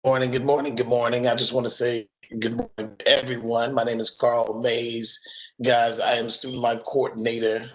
Morning, good morning, good morning. I just want to say good morning to everyone. My name is Carl Mays. Guys, I am student life coordinator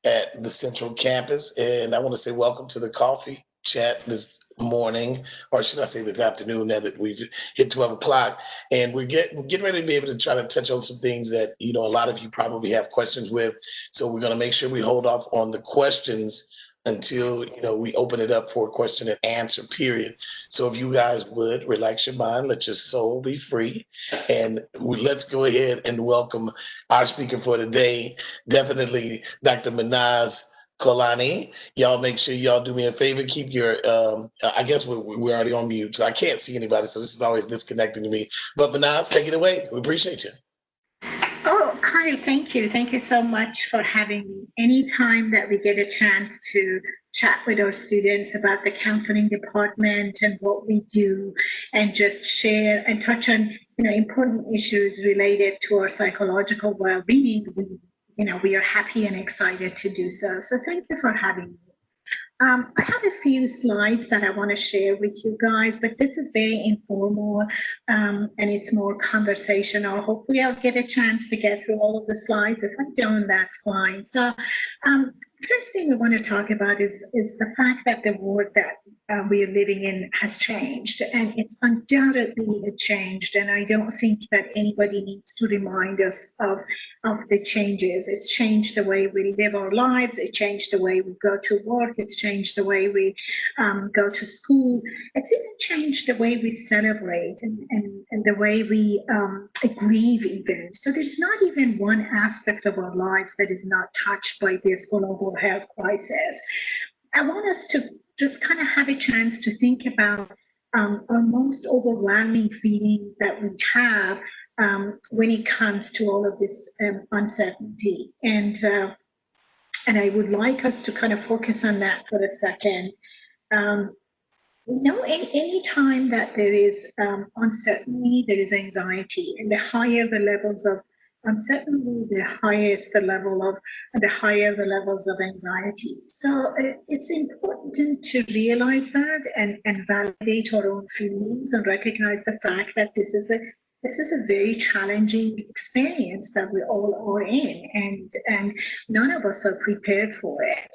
at the Central Campus, and I want to say welcome to the coffee chat this morning, or should I say this afternoon now that we've hit 12 o'clock. And we're getting ready to be able to try to touch on some things that, a lot of you probably have questions with. So we're going to make sure we hold off on the questions until we open it up for a question and answer period. So if you guys would relax your mind, let your soul be free, and let's go ahead and welcome our speaker for today, definitely Dr. Manaz Kolani. Y'all make sure y'all do me a favor, keep your I guess we're already on mute, so I can't see anybody, so this is always disconnecting to me. But Manaz, take it away. We appreciate you. Oh, Kyle, thank you. Thank you so much for having me. Anytime that we get a chance to chat with our students about the counseling department and what we do, and just share and touch on, important issues related to our psychological well-being, we are happy and excited to do so. So thank you for having me. I have a few slides that I want to share with you guys, but this is very informal and it's more conversational. Hopefully I'll get a chance to get through all of the slides. If I don't, that's fine. So first thing we want to talk about is the fact that the world that we are living in has changed, and it's undoubtedly changed. And I don't think that anybody needs to remind us of the changes. It's changed the way we live our lives. It changed the way we go to work. It's changed the way we go to school. It's even changed the way we celebrate and the way we grieve even. So there's not even one aspect of our lives that is not touched by this global health crisis. I want us to just kind of have a chance to think about our most overwhelming feeling that we have when it comes to all of this uncertainty. And I would like us to kind of focus on that for a second. Any time that there is uncertainty, there is anxiety, and the higher the levels of uncertainty, the higher the levels of anxiety. So it's important to realize that and validate our own feelings and recognize the fact that this is a very challenging experience that we all are in, and none of us are prepared for it.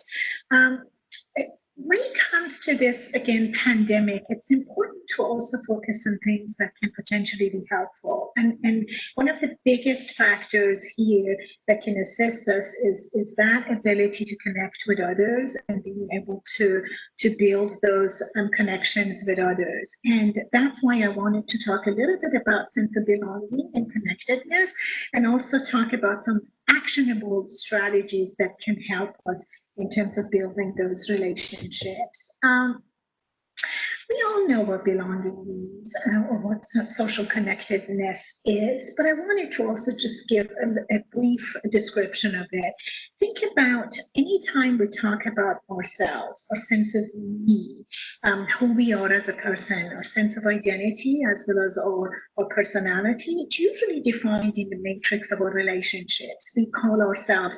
When it comes to this, again, pandemic, it's important to also focus on things that can potentially be helpful. And one of the biggest factors here that can assist us is that ability to connect with others and being able to build those connections with others. And that's why I wanted to talk a little bit about sense of belonging and connectedness, and also talk about some actionable strategies that can help us in terms of building those relationships. We all know what belonging means or what social connectedness is, but I wanted to also just give a brief description of it. Think about any time we talk about ourselves, our sense of me, who we are as a person, our sense of identity, as well as our personality. It's usually defined in the matrix of our relationships. We call ourselves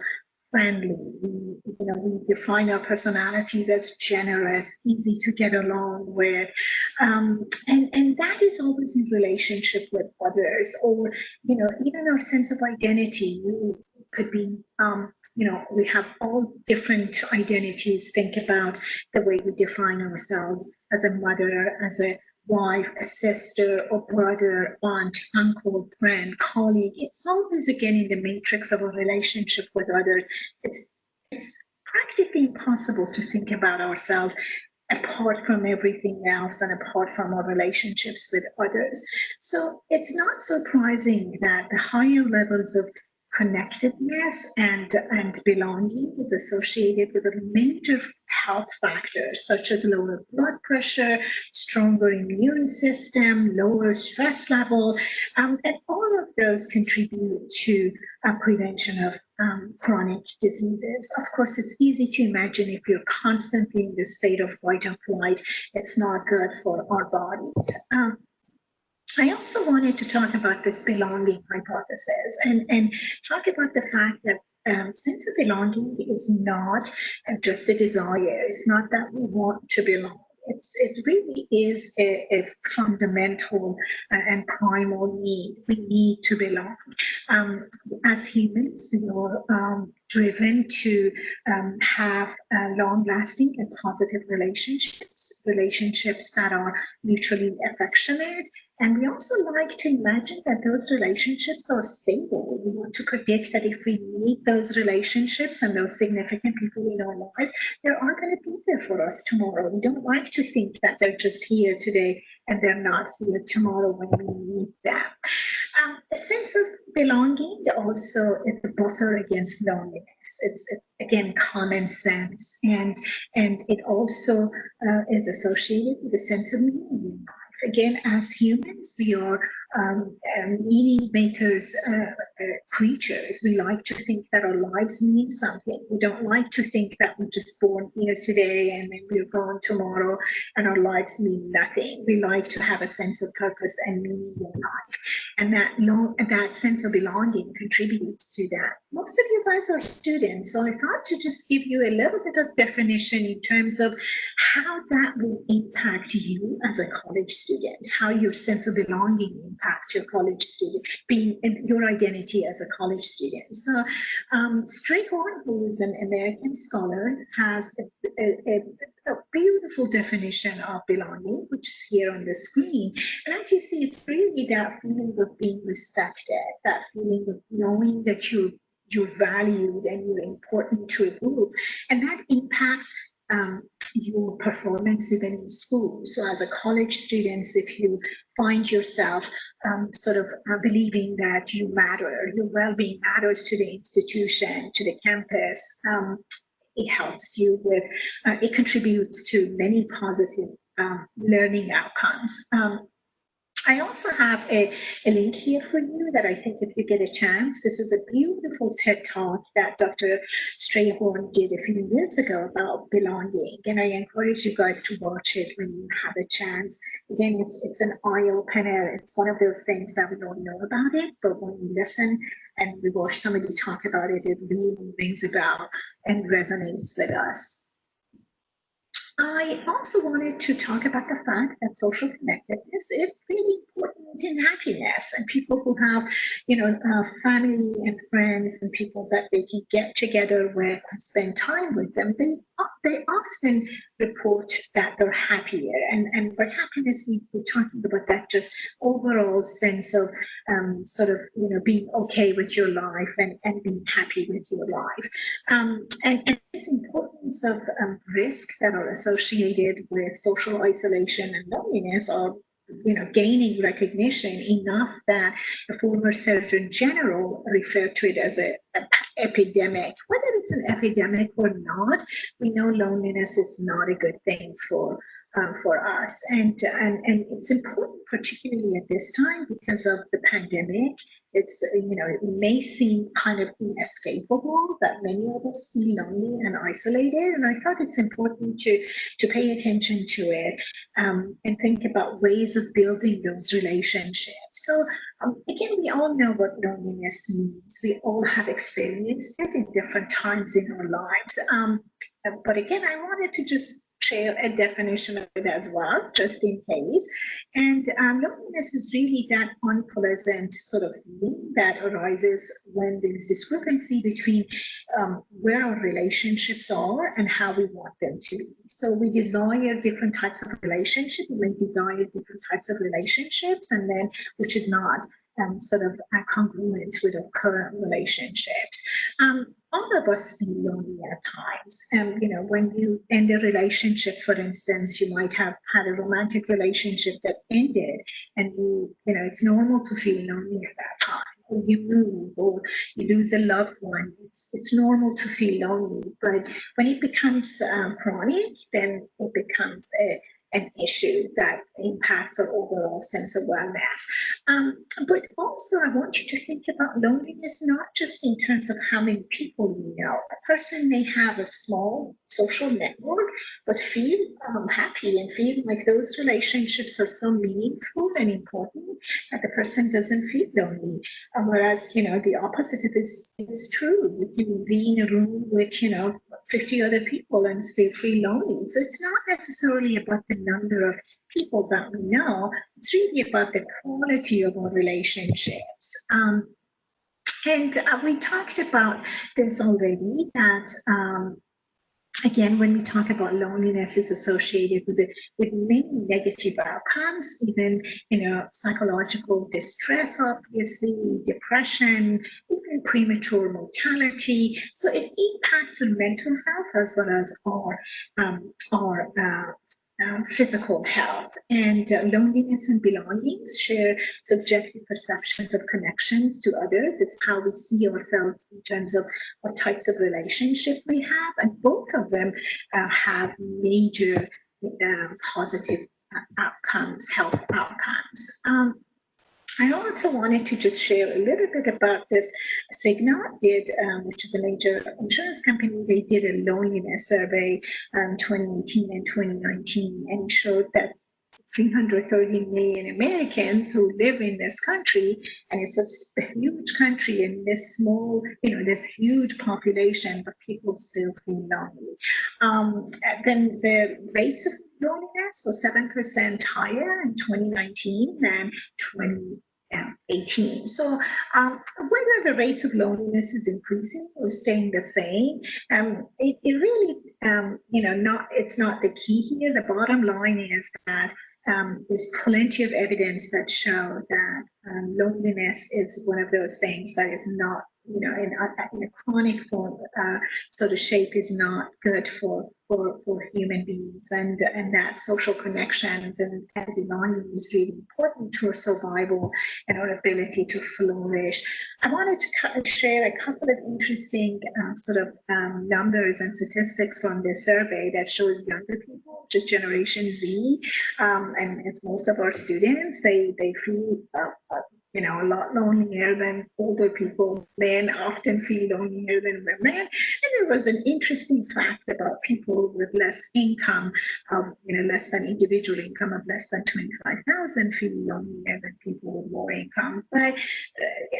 friendly. We define our personalities as generous, easy to get along with, and that is always in relationship with others. Or even our sense of identity could be we have all different identities. Think about the way we define ourselves as a mother, as a wife, a sister, or brother, aunt, uncle, friend, colleague. It's always, again, in the matrix of a relationship with others. It's practically impossible to think about ourselves apart from everything else and apart from our relationships with others. So it's not surprising that the higher levels of connectedness and belonging is associated with major health factors such as lower blood pressure, stronger immune system, lower stress level, and all of those contribute to prevention of chronic diseases. Of course, it's easy to imagine if you're constantly in the state of fight or flight, it's not good for our bodies. I also wanted to talk about this belonging hypothesis and talk about the fact that sense of belonging is not just a desire. It's not that we want to belong. it really is a fundamental and primal need. We need to belong. As humans, we are driven to have long-lasting and positive relationships that are mutually affectionate. And we also like to imagine that those relationships are stable. We want to predict that if we need those relationships and those significant people in our lives, they are going to be there for us tomorrow. We don't like to think that they're just here today and they're not here tomorrow when we need them. A sense of belonging also is a buffer against loneliness. It's again common sense, and it also is associated with a sense of meaning in life. Again, as humans, we are meaning makers, creatures. We like to think that our lives mean something. We don't like to think that we're just born here today and then we're gone tomorrow and our lives mean nothing. We like to have a sense of purpose and meaning in life. And that sense of belonging contributes to that. Most of you guys are students, so I thought to just give you a little bit of definition in terms of how that will impact you as a college student, how your sense of belonging impacts your college student, being your identity as a college student. So Strayhorn, who is an American scholar, has a beautiful definition of belonging, which is here on the screen. And as you see, it's really that feeling of being respected, that feeling of knowing that you're valued and you're important to a group. And that impacts your performance even in school. So as a college student, if you find yourself believing that you matter, your well-being matters to the institution, to the campus, it helps you with, it contributes to many positive learning outcomes. I also have a link here for you that I think if you get a chance, this is a beautiful TED Talk that Dr. Strayhorn did a few years ago about belonging. And I encourage you guys to watch it when you have a chance. Again, it's an eye-opener. It's one of those things that we don't know about it, but when we listen and we watch somebody talk about it, it really rings a bell and resonates with us. I also wanted to talk about the fact that social connectedness is really important in happiness, and people who have, family and friends and people that they can get together with and spend time with them, they often report that they're happier. And by happiness, we're talking about that just overall sense of being okay with your life and being happy with your life. And this importance of risk that are associated with social isolation and loneliness are gaining recognition enough that the former Surgeon General referred to it as an epidemic. Whether it's an epidemic or not, we know loneliness is not a good thing for us. And it's important, particularly at this time, because of the pandemic. It's, it may seem kind of inescapable that many of us feel lonely and isolated. And I thought it's important to pay attention to it and think about ways of building those relationships. So again, we all know what loneliness means. We all have experienced it in different times in our lives. But again, I wanted to just share a definition of it as well, just in case. And loneliness is really that unpleasant sort of feeling that arises when there's discrepancy between where our relationships are and how we want them to be. So we desire different types of relationships, we desire different types of relationships, and then which is not congruent with our current relationships. All of us feel lonely at times. When you end a relationship, for instance, you might have had a romantic relationship that ended, and it's normal to feel lonely at that time. Or you move, or you lose a loved one. It's normal to feel lonely, but when it becomes chronic, then it becomes an issue that impacts our overall sense of wellness. But also, I want you to think about loneliness not just in terms of how many people you know. A person may have a small social network, but feel happy and feel like those relationships are so meaningful and important that the person doesn't feel lonely. Whereas, the opposite of this is true. You can be in a room with, 50 other people and still feel lonely. So it's not necessarily about the number of people that we know, it's really about the quality of our relationships. And we talked about this already, that again, when we talk about loneliness, is associated with many negative outcomes, even psychological distress, obviously, depression, even premature mortality. So it impacts our mental health as well as our physical health. And loneliness and belongings share subjective perceptions of connections to others. It's how we see ourselves in terms of what types of relationship we have, and both of them have major positive outcomes, health outcomes. I also wanted to just share a little bit about this. Cigna did, which is a major insurance company, they did a loneliness survey 2018 and 2019, and showed that 330 million Americans who live in this country, and it's a huge country in this small, this huge population, but people still feel lonely. Then the rates of loneliness was 7% higher in 2019 than 2018. So whether the rates of loneliness is increasing or staying the same, it really, it's not the key here. The bottom line is that there's plenty of evidence that show that loneliness is one of those things that is not, in a chronic form, sort of shape, is not good for human beings, and that social connections and belonging is really important to our survival and our ability to flourish. I wanted to share a couple of interesting numbers and statistics from this survey that shows younger people, which is Generation Z, and it's most of our students, they feel a lot lonelier than older people. Men often feel lonelier than women. And there was an interesting fact about people with less income, less than individual income of less than 25,000 feel lonelier than people with more income. But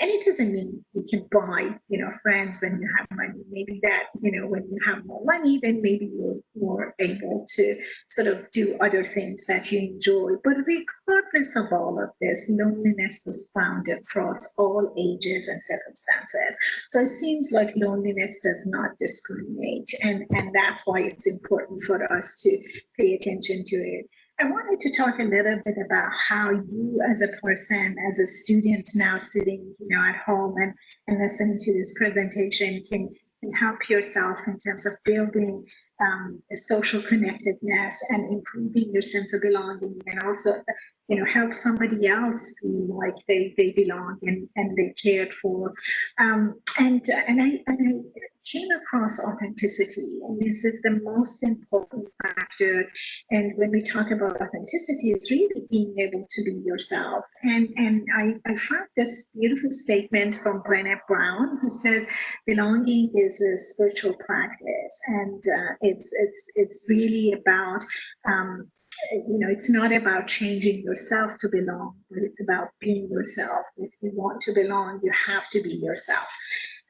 and it doesn't mean you can buy, friends when you have money. Maybe that, when you have more money, then maybe you're more able to sort of do other things that you enjoy. But regardless of all of this, loneliness was found across all ages and circumstances. So it seems like loneliness does not discriminate, and that's why it's important for us to pay attention to it. I wanted to talk a little bit about how you as a person, as a student now sitting, at home and listening to this presentation can help yourself in terms of building social connectedness and improving your sense of belonging, and also help somebody else feel like they belong and they cared for. And I came across authenticity, and this is the most important factor. And when we talk about authenticity, it's really being able to be yourself. And I found this beautiful statement from Brené Brown, who says belonging is a spiritual practice, and it's really about it's not about changing yourself to belong, but it's about being yourself. If you want to belong, you have to be yourself.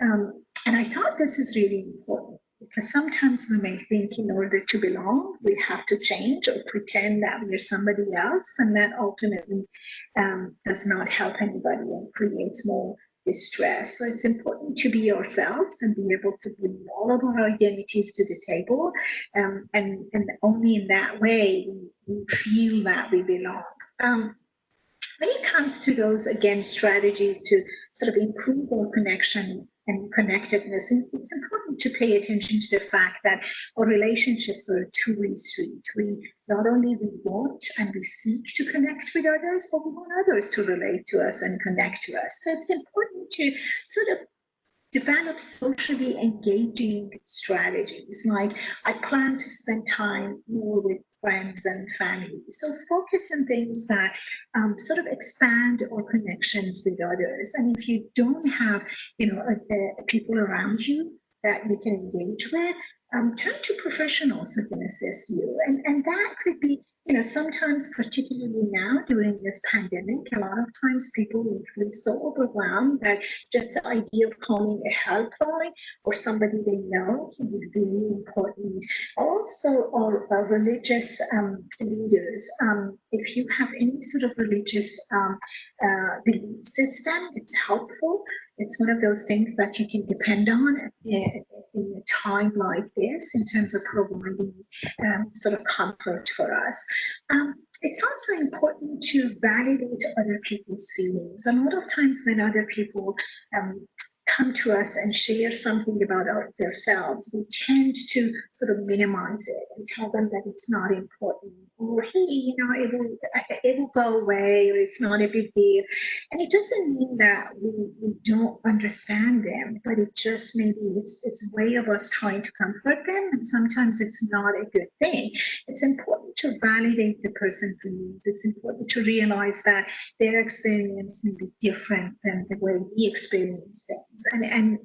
And I thought this is really important, because sometimes we may think in order to belong, we have to change or pretend that we're somebody else, and that ultimately does not help anybody and creates more distress. So it's important to be ourselves and be able to bring all of our identities to the table, and only in that way we feel that we belong. When it comes to those, again, strategies to sort of improve our connection and connectedness, it's important to pay attention to the fact that our relationships are a two-way street. We not only we want and we seek to connect with others, but we want others to relate to us and connect to us. So it's important to sort of develop socially engaging strategies. Like, I plan to spend time more with friends and family. So focus on things that sort of expand our connections with others. And if you don't have, people around you that you can engage with, turn to professionals who can assist you. And that could be sometimes, particularly now during this pandemic, a lot of times people will feel so overwhelmed that just the idea of calling a helpline or somebody they know can be really important. Also, our religious leaders, if you have any sort of religious belief system, it's helpful. It's one of those things that you can depend on in a time like this in terms of providing sort of comfort for us. It's also important to validate other people's feelings. A lot of times when other people come to us and share something about themselves, we tend to sort of minimize it and tell them that it's not important, or hey, it will go away, or it's not a big deal. And it doesn't mean that we don't understand them, but it just maybe it's a way of us trying to comfort them, and sometimes it's not a good thing. It's important to validate the person's feelings. It's important to realize that their experience may be different than the way we experience things. And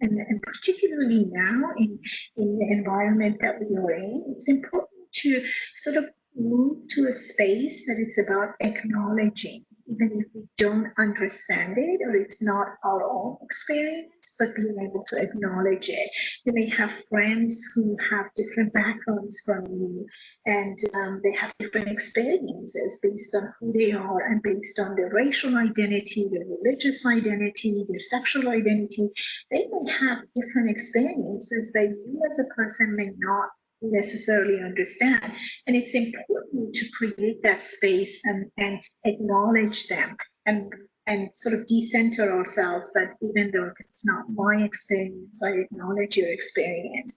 particularly now in the environment that we are in, it's important to sort of move to a space that it's about acknowledging, even if we don't understand it or it's not our own experience, but being able to acknowledge it. You may have friends who have different backgrounds from you, and they have different experiences based on who they are and based on their racial identity, their religious identity, their sexual identity. They may have different experiences that you as a person may not necessarily understand. And it's important to create that space and acknowledge them and sort of decenter ourselves that even though it's not my experience, I acknowledge your experience.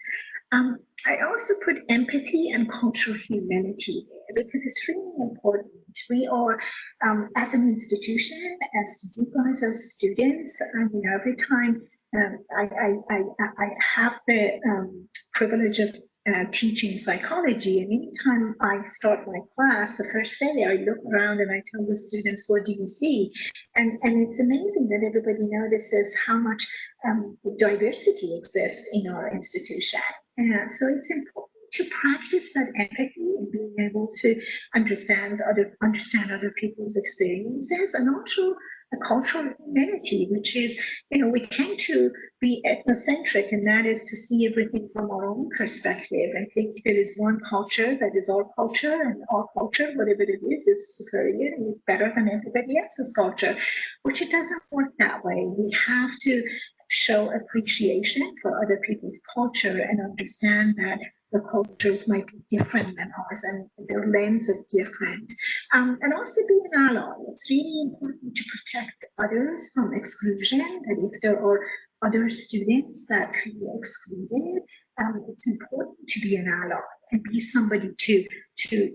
I also put empathy and cultural humility there because it's really important. We are, as an institution, as you guys as students, every time I have the privilege of teaching psychology, and anytime I start my class, the first day I look around and I tell the students, what do you see? And it's amazing that everybody notices how much diversity exists in our institution. So it's important to practice that empathy and being able to understand other people's experiences, and also a cultural humanity, which is, we tend to be ethnocentric, and that is to see everything from our own perspective and think there is one culture that is our culture, and our culture, whatever it is superior and is better than everybody else's culture, which it doesn't work that way. We have to show appreciation for other people's culture and understand that the cultures might be different than ours and their lens is different. And also be an ally. It's really important to protect others from exclusion, that if there are other students that feel excluded, it's important to be an ally and be somebody to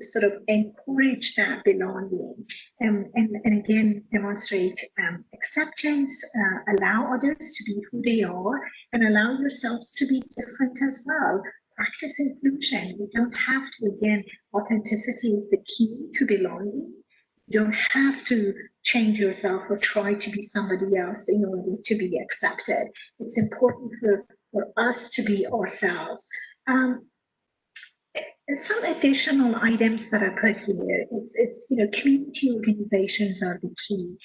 sort of encourage that belonging, and again demonstrate acceptance, allow others to be who they are, and allow yourselves to be different as well. Practice inclusion. You don't have to, again, authenticity is the key to belonging. You don't have to change yourself or try to be somebody else in order to be accepted. It's important for us to be ourselves. Some additional items that I put here, it's community organizations are the key.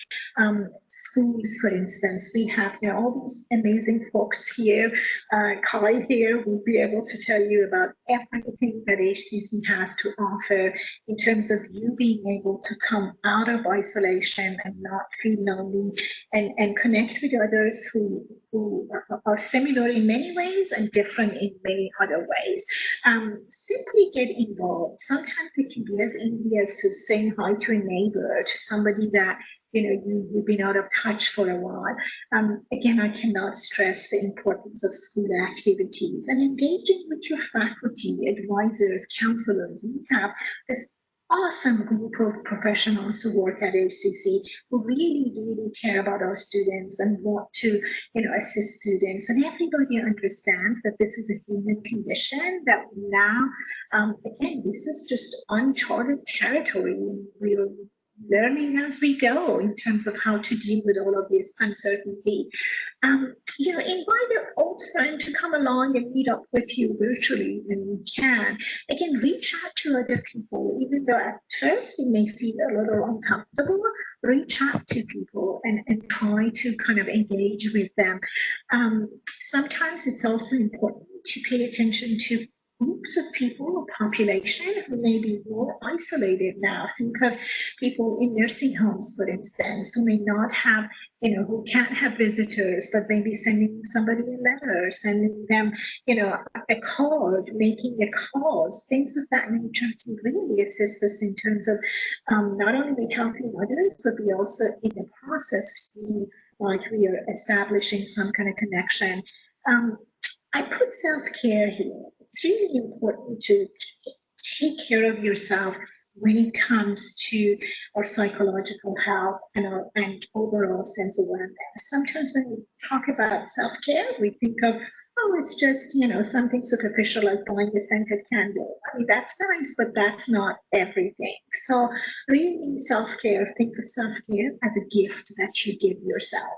Schools, for instance, we have all these amazing folks here. Kai here will be able to tell you about everything that HCC has to offer in terms of you being able to come out of isolation and not feel lonely, and connect with others who are similar in many ways and different in many other ways. Simply get involved. Sometimes it can be as easy as to saying hi to a neighbor, to somebody that you've been out of touch for a while. Again, I cannot stress the importance of school activities and engaging with your faculty, advisors, counselors. We have this awesome group of professionals who work at HCC who really, really care about our students and want to, assist students. And everybody understands that this is a human condition that now, again, this is just uncharted territory. We are learning as we go in terms of how to deal with all of this uncertainty. Invite an old friend to come along and meet up with you virtually when you can. Again, reach out to other people, even though at first it may feel a little uncomfortable. Reach out to people and try to kind of engage with them. Sometimes it's also important to pay attention to groups of people or population who may be more isolated now. Think of people in nursing homes, for instance, who may not have, who can't have visitors, but maybe sending somebody a letter, sending them, a card, making a calls, things of that nature can really assist us in terms of not only helping others, but we also in the process feel like we are establishing some kind of connection. I put self-care here. It's really important to take care of yourself when it comes to our psychological health and overall sense of wellness. Sometimes when we talk about self-care, we think of, oh, it's just, something superficial as buying a scented candle. I mean, that's nice, but that's not everything. So really self-care, think of self-care as a gift that you give yourself.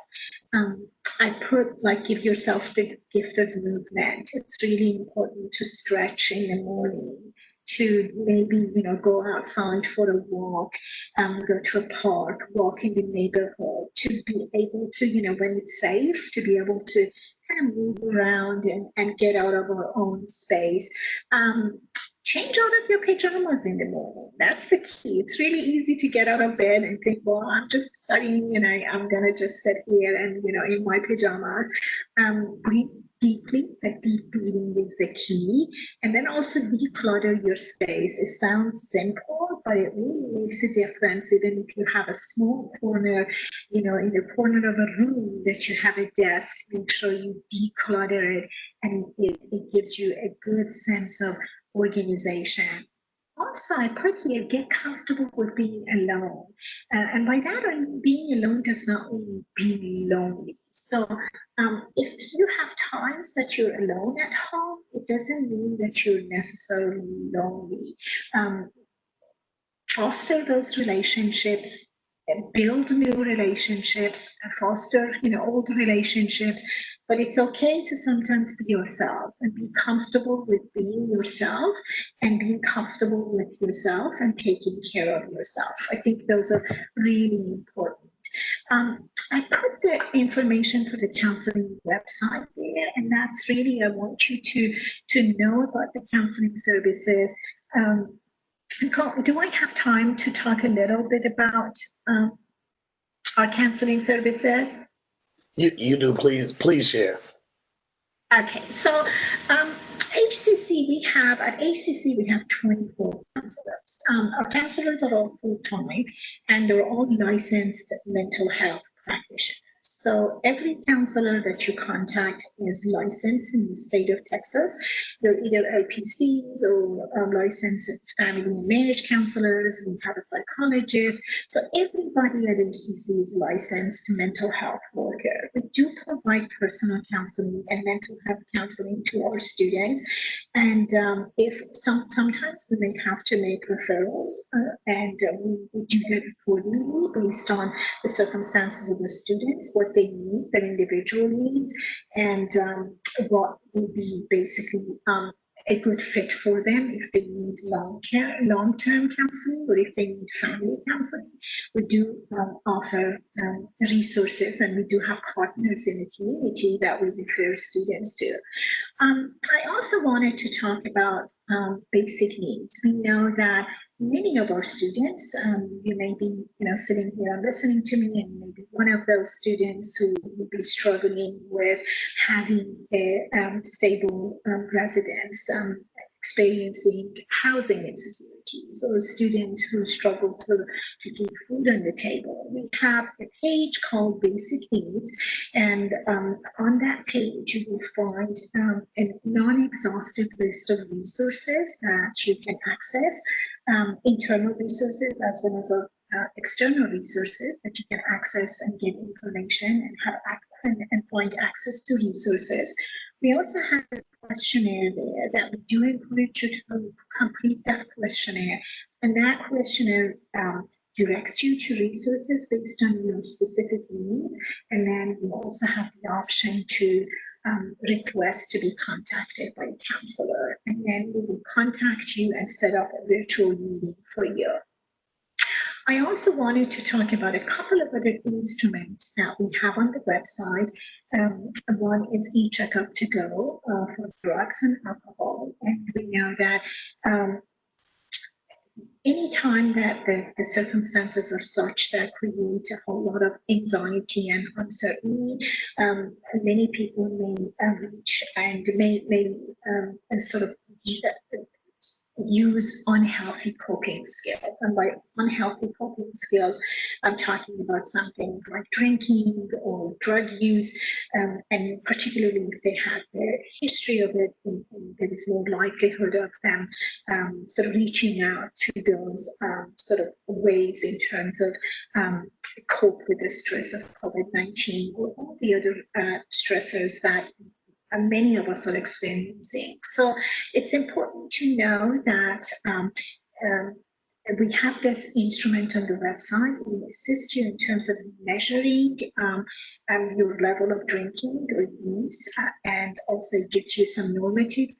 I put give yourself the gift of movement. It's really important to stretch in the morning, to maybe, go outside for a walk, go to a park, walk in the neighborhood, to be able to, when it's safe, to be able to kind of move around and get out of our own space. Change out of your pajamas in the morning. That's the key. It's really easy to get out of bed and think, well, I'm just studying and I'm going to just sit here and, in my pajamas. Breathe deeply. That deep breathing is the key. And then also declutter your space. It sounds simple, but it really makes a difference. Even if you have a small corner, in the corner of a room that you have a desk, make sure you declutter it. And it gives you a good sense of organization. Also, I put here, get comfortable with being alone. And by that, I mean being alone does not mean being lonely. So if you have times that you're alone at home, it doesn't mean that you're necessarily lonely. Foster those relationships, build new relationships, foster, old relationships. But it's okay to sometimes be yourselves and be comfortable with being yourself and being comfortable with yourself and taking care of yourself. I think those are really important. I put the information for the counseling website there, and that's really, I want you to know about the counseling services. Do I have time to talk a little bit about our counseling services? You do. Please share. Okay, so HCC, at HCC, we have 24 counselors. Our counselors are all full-time and they're all licensed mental health practitioners. So every counselor that you contact is licensed in the state of Texas. They're either LPCs or licensed family and marriage counselors. We have a psychologist. So everybody at HCC is licensed mental health worker. We do provide personal counseling and mental health counseling to our students. And if sometimes we may have to make referrals and we do that accordingly based on the circumstances of the students, what they need, their individual needs, and what will be basically a good fit for them if they need long-term counseling or if they need family counseling. We do offer resources, and we do have partners in the community that we refer students to. I also wanted to talk about basic needs. We know that many of our students, you may be, sitting here and listening to me, and maybe one of those students who will be struggling with having a stable residence, experiencing housing insecurities, or students who struggle to keep food on the table. We have a page called Basic Needs, and on that page you will find a non-exhaustive list of resources that you can access, internal resources as well as external resources that you can access and get information and have and find access to resources. We also have a questionnaire there that we do encourage you to complete that questionnaire. And that questionnaire directs you to resources based on your specific needs. And then you also have the option to request to be contacted by a counselor. And then we will contact you and set up a virtual meeting for you. I also wanted to talk about a couple of other instruments that we have on the website. One is eCheckup to go for drugs and alcohol. And we know that anytime that the circumstances are such that create a whole lot of anxiety and uncertainty, many people may reach and may sort of use unhealthy coping skills. And by unhealthy coping skills, I'm talking about something like drinking or drug use, and particularly if they have a history of it, there is more likelihood of them sort of reaching out to those sort of ways in terms of cope with the stress of COVID-19 or all the other stressors that many of us are experiencing. So it's important to know that we have this instrument on the website. It will assist you in terms of measuring your level of drinking or use, and also gives you some normative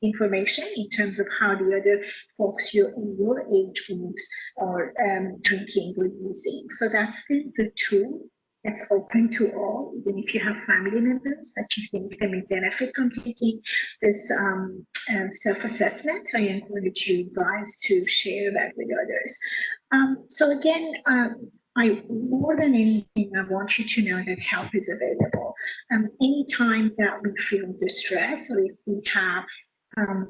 information in terms of how the other folks in your age groups are drinking or using. So that's a very good tool. It's open to all, even if you have family members that you think they may benefit from taking this self-assessment. I encourage you guys to share that with others. So again, I more than anything, I want you to know that help is available. Anytime that we feel distress, or if we have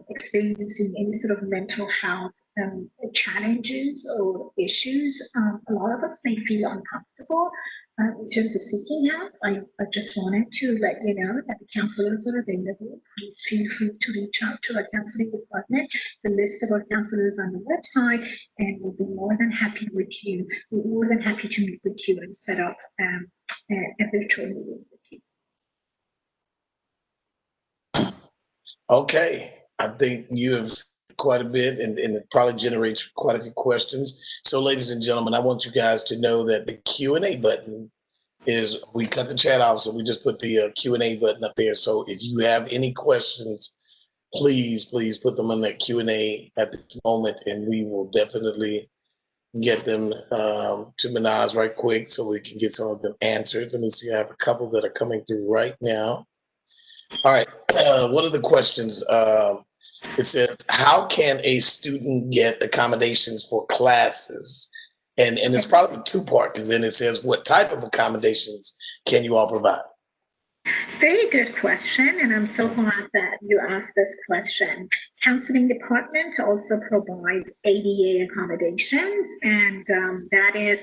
experiencing any sort of mental health challenges or issues, a lot of us may feel uncomfortable in terms of seeking help. I just wanted to let you know that the counselors are available. Please feel free to reach out to our counseling department. The list of our counselors on the website, and we'll be more than happy with you. We're more than happy to meet with you and set up a virtual meeting with you. Okay, I think you have quite a bit, and it probably generates quite a few questions. So, ladies and gentlemen, I want you guys to know that the Q&A button is, we cut the chat off, so we just put the Q&A button up there. So if you have any questions, please put them in that Q&A at this moment, and we will definitely get them to Minaj right quick so we can get some of them answered. Let me see, I have a couple that are coming through right now. All right, one of the questions, it said, how can a student get accommodations for classes? And it's probably two-part, because then it says, what type of accommodations can you all provide? Very good question, and I'm so glad that you asked this question. Counseling department also provides ADA accommodations, and that is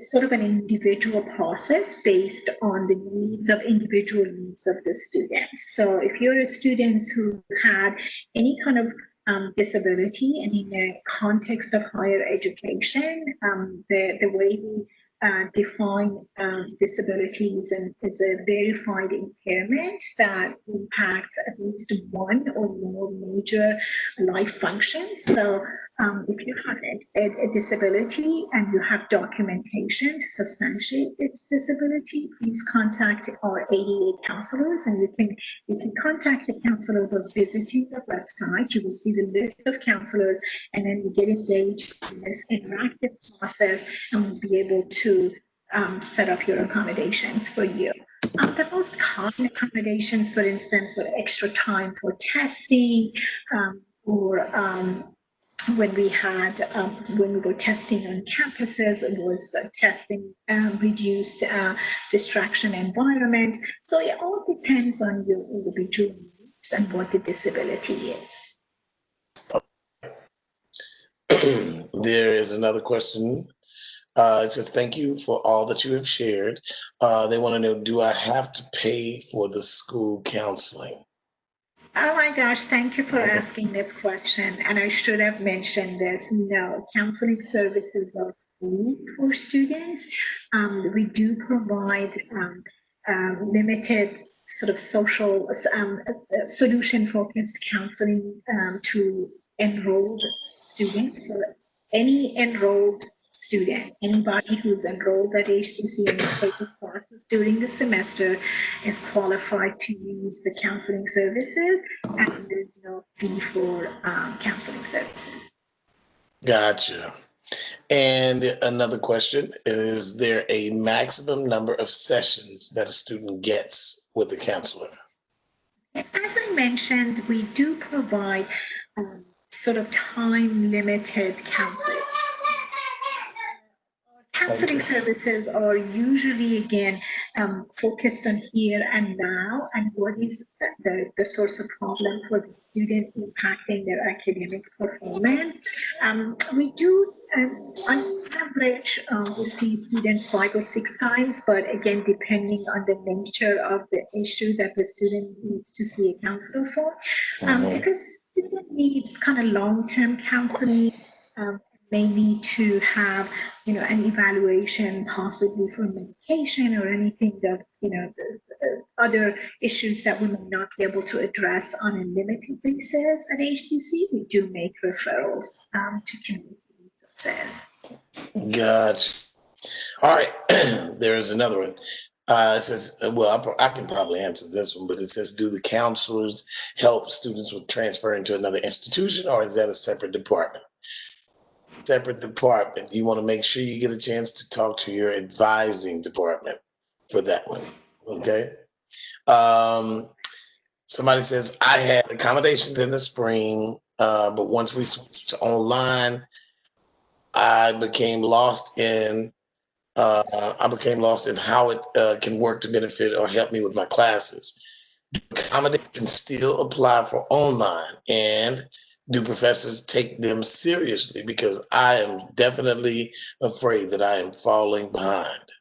sort of an individual process based on the individual needs of the students. So if you're a student who had any kind of disability, and in the context of higher education, the way we define disabilities and is a verified impairment that impacts at least one or more major life functions. So if you have a disability and you have documentation to substantiate its disability, please contact our ADA counselors, and you can contact the counselor by visiting the website. You will see the list of counselors, and then you get engaged in this interactive process, and we'll be able to set up your accommodations for you. The most common accommodations, for instance, are extra time for testing, or when we were testing on campuses, it was testing reduced distraction environment. So it all depends on your individual needs and what the disability is. There is another question. It says, thank you for all that you have shared. They want to know, do I have to pay for the school counseling? Oh my gosh, thank you for asking this question. And I should have mentioned this. No, counseling services are free for students. We do provide limited sort of social solution-focused counseling to enrolled students. So any enrolled student, anybody who's enrolled at HCC and is taking classes during the semester is qualified to use the counseling services, and there's no fee for counseling services. Gotcha. And another question, is there a maximum number of sessions that a student gets with the counselor? As I mentioned, we do provide sort of time limited counseling. Counseling Okay. services are usually, again, focused on here and now and what is the source of problem for the student impacting their academic performance. We do, on average, we see students 5 or 6 times, but again, depending on the nature of the issue that the student needs to see a counselor for. Because student needs kind of long-term counseling, may need to have, an evaluation possibly for medication or anything that, the other issues that we may not be able to address on a limited basis at HCC, we do make referrals to community resources. Gotcha. All right. There's another one. It says, well, I can probably answer this one, but it says, do the counselors help students with transferring to another institution, or is that a separate department? Separate department. You want to make sure you get a chance to talk to your advising department for that one. Okay. Somebody says, I had accommodations in the spring, but once we switched to online, I became lost in how it can work to benefit or help me with my classes. Do accommodations still apply for online, and do professors take them seriously? Because I am definitely afraid that I am falling behind.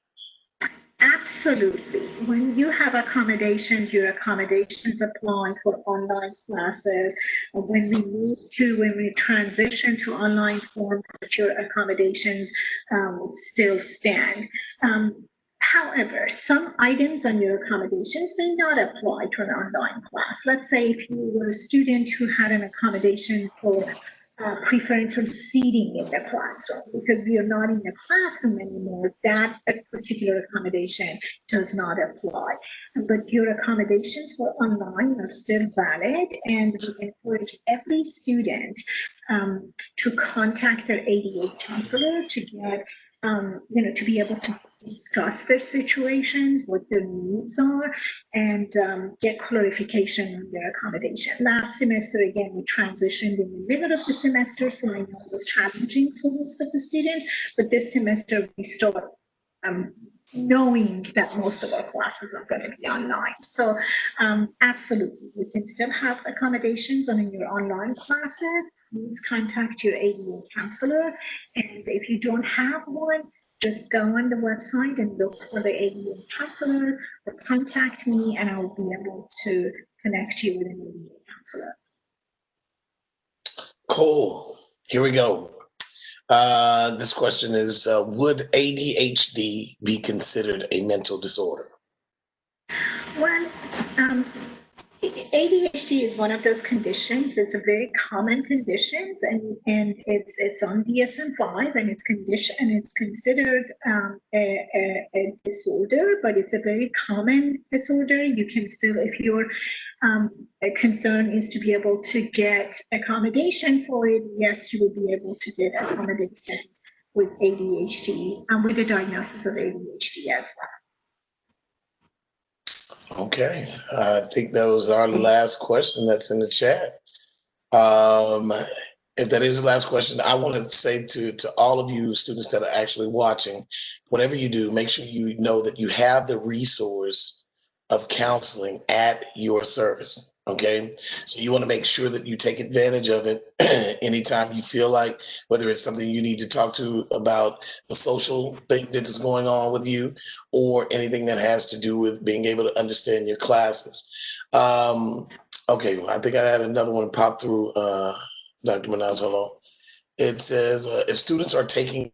Absolutely. When you have accommodations, your accommodations apply for online classes. When we transition to online format, your accommodations still stand. However, some items on your accommodations may not apply to an online class. Let's say if you were a student who had an accommodation for preferential seating in the classroom, because we are not in the classroom anymore, that particular accommodation does not apply. But your accommodations for online are still valid, and we encourage every student to contact their ADA counselor to get, to be able to discuss their situations, what their needs are, and get clarification on their accommodation. Last semester, again, we transitioned in the middle of the semester, so I know it was challenging for most of the students, but this semester we start knowing that most of our classes are going to be online. So absolutely, you can still have accommodations on your online classes. Please contact your ADA counselor. And if you don't have one, just go on the website and look for the ADA counselor, or contact me and I'll be able to connect you with an ADA counselor. Cool. Here we go. This question is, would ADHD be considered a mental disorder? Well, ADHD is one of those conditions that's a very common condition, and it's on DSM-5, and it's considered a disorder, but it's a very common disorder. You can still, if your concern is to be able to get accommodation for it, yes, you will be able to get accommodation with ADHD and with the diagnosis of ADHD as well. Okay, I think that was our last question that's in the chat. If that is the last question, I want to say to all of you students that are actually watching, whatever you do, make sure you know that you have the resource of counseling at your service. Okay, so you want to make sure that you take advantage of it anytime you feel like, whether it's something you need to talk to about the social thing that is going on with you, or anything that has to do with being able to understand your classes. Okay, well, I think I had another one pop through, Dr. Manaz, hold on. It says, if students are taking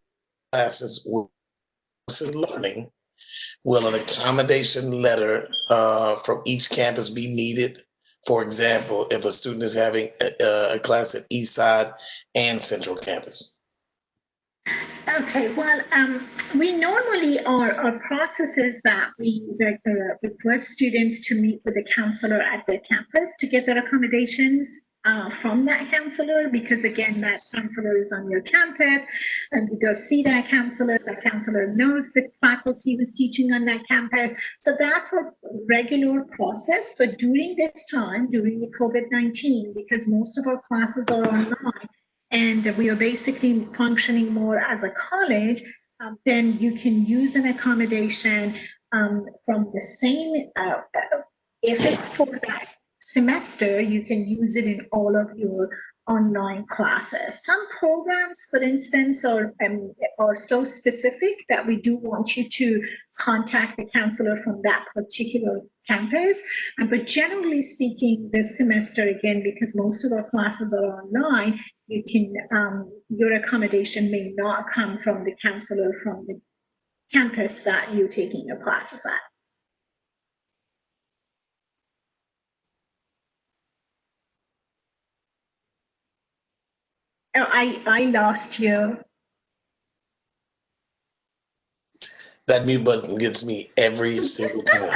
classes with learning, will an accommodation letter from each campus be needed? For example, if a student is having a class at Eastside and Central Campus. Okay, well, we normally, our process is that we request students to meet with a counselor at their campus to get their accommodations from that counselor, because again, that counselor is on your campus, and we go see that counselor knows the faculty who's teaching on that campus. So that's a regular process, but during this time, during the COVID-19, because most of our classes are online, and we are basically functioning more as a college, then you can use an accommodation from the same, if it's for that semester, you can use it in all of your online classes. Some programs, for instance, are so specific that we do want you to contact the counselor from that particular campus. But generally speaking, this semester, again, because most of our classes are online, you can your accommodation may not come from the counselor from the campus that you're taking your classes at. Oh, I lost you. That mute button gets me every single time.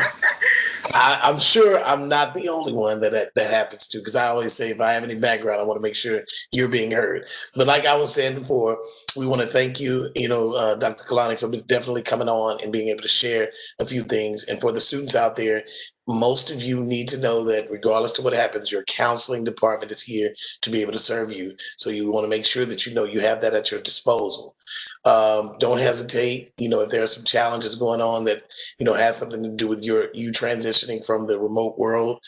I'm sure I'm not the only one that happens to, because I always say if I have any background, I want to make sure you're being heard. But like I was saying before, we want to thank you, Dr. Kalani, for definitely coming on and being able to share a few things. And for the students out there, most of you need to know that regardless of what happens, your counseling department is here to be able to serve you. So you want to make sure that you know you have that at your disposal. Don't hesitate. If there are some challenges going on that has something to do with you transitioning from the remote world,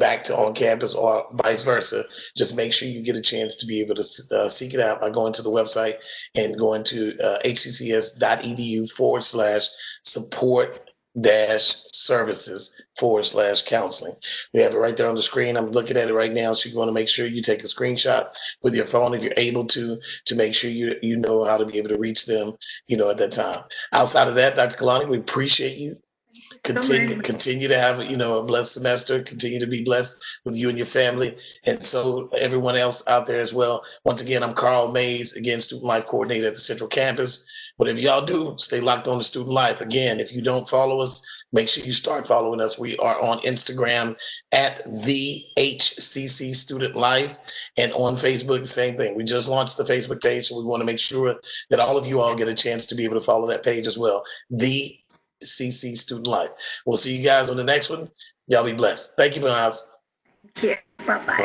back to on campus or vice versa, just make sure you get a chance to be able to seek it out by going to the website and going to hccs.edu/support services/counseling. We have it right there on the screen. I'm looking at it right now. So you want to make sure you take a screenshot with your phone if you're able to make sure you know how to be able to reach them, at that time. Outside of that, Dr. Kalani, we appreciate you. Continue to have a blessed semester. Continue to be blessed with you and your family, and so everyone else out there as well. Once again, I'm Carl Mays, again, student life coordinator at the Central Campus. Whatever y'all do, stay locked on to student life. Again, if you don't follow us, make sure you start following us. We are on Instagram at the HCC Student Life, and on Facebook, the same thing. We just launched the Facebook page, so we want to make sure that all of you all get a chance to be able to follow that page as well. The CC Student Life. We'll see you guys on the next one. Y'all be blessed. Thank you, Vanessa. Thank you. Bye-bye.